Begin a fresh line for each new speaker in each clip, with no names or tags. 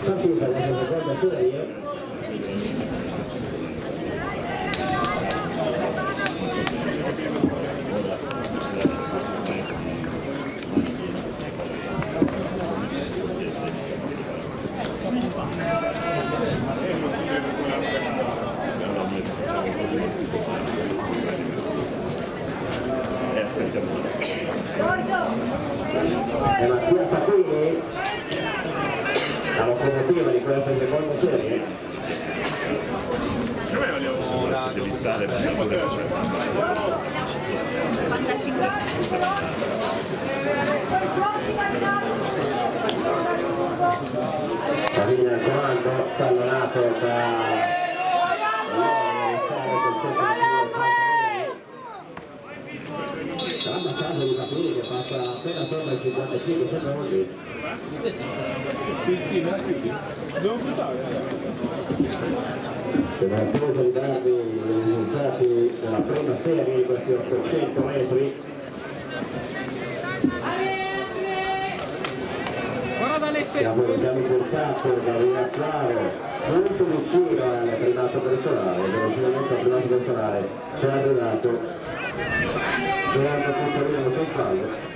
Partita la seconda serie. E Mattia Facchini, la locomotiva di questa seconda serie.
Devi stare per
Favini al comando, tallonato da caso di Facchini che passa appena sopra il 55 secondi.
Devo buttare.
Sono attesa di darvi i risultati della prima serie di questi 800 metri. Siamo impulsato da rilassare molto vicino al primato personale, velocemente al primato personale c'è arrivato durante tutto il minuto in fallo.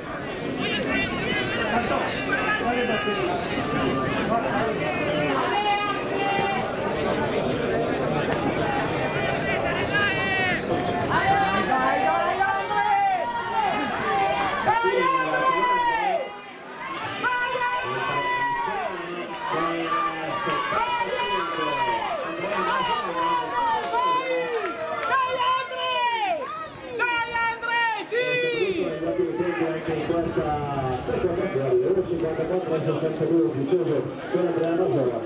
Questa 54 62 ufficioso con Adriano Zola.